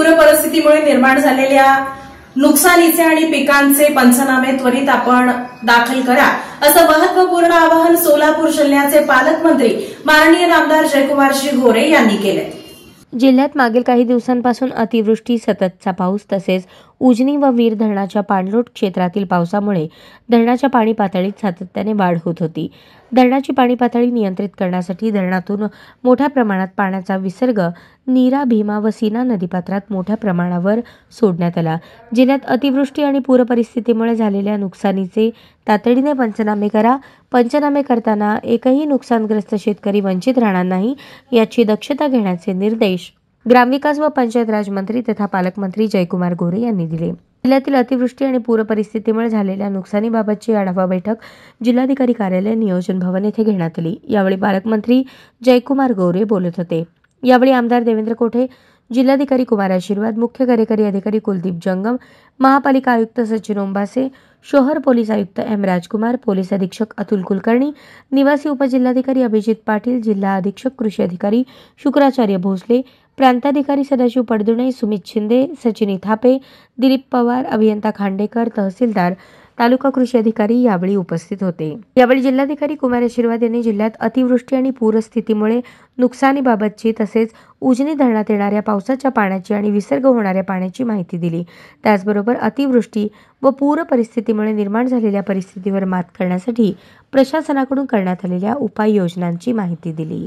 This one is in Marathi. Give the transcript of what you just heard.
पूर परिस्थितीमुळे निर्माण झालेल्या नुकसानीचे आणि पिकांचे पंचनामे त्वरित आपण दाखल करा, असं महत्वपूर्ण आवाहन सोलापूर जिल्ह्याचे पालकमंत्री माननीय आमदार जयकुमार गोरे यांनी केले। जिल्ह्यात मागील काही दिवसांपासून अतिवृष्टी, सततचा पाऊस तसेच उजनी व वीर धरणाच्या पाणलोट क्षेत्रातील पावसामुळे धरणाच्या पाणी पातळीत सातत्याने वाढ होत होती। धरणाची पाणी पातळी नियंत्रित करण्यासाठी धरणातून मोठ्या प्रमाणात पाण्याचा विसर्ग नीरा, भीमा व सीना नदीपात्रात मोठ्या प्रमाणावर सोडण्यात आला। जिल्ह्यात अतिवृष्टी आणि पूर परिस्थितीमुळे झालेल्या नुकसानीचे तातडीने पंचनामे करा। पंचनामे करताना एकही नुकसानग्रस्त शेतकरी वंचित राहणार नाही याची दक्षता घेण्याचे निर्देश ग्रामविकास व पंचायत राज मंत्री तथा पालकमंत्री जयकुमार गोरे यांनी दिले। जिल्ह्यातील अतिवृष्टी आणि पूर परिस्थितीमुळे झालेल्या नुकसानीबाबतची आढावा बैठक जिल्हाधिकारी कार्यालय नियोजन भवन येथे घेण्यात आली। यावेळी पालकमंत्री जयकुमार गोरे बोलत होते। यावेळी आमदार देवेंद्र कोठे, जिल्हाधिकारी कुमार आशीर्वाद, मुख्य कार्यकारी अधिकारी कुलदीप जंगम, महापालिका आयुक्त सचिन ओंबासे, शहर पोलीस आयुक्त एम राजकुमार, पोलीस अधीक्षक अतुल कुलकर्णी, निवासी उपजिल्हाधिकारी अभिजित पाटील, जिल्हा अधीक्षक कृषी अधिकारी शुक्राचार्य भोसले, प्रांताधिकारी सदाशिव पडदुणे, सुमित शिंदे, सचिनी थापे, दिलीप पवार, अभियंता खांडेकर, तहसीलदार, तालुका कृषी अधिकारी यावेळी उपस्थित होते। यावेळी जिल्हाधिकारी कुमार आशीर्वाद यांनी जिल्ह्यात अतिवृष्टी आणि पूरस्थितीमुळे नुकसानीबाबतची तसेच उजनी धरणात येणाऱ्या पावसाच्या पाण्याची आणि विसर्ग होणाऱ्या पाण्याची माहिती दिली। त्याचबरोबर अतिवृष्टी व पूर परिस्थितीमुळे निर्माण झालेल्या परिस्थितीवर मात करण्यासाठी प्रशासनाकडून करण्यात आलेल्या उपाययोजनांची माहिती दिली।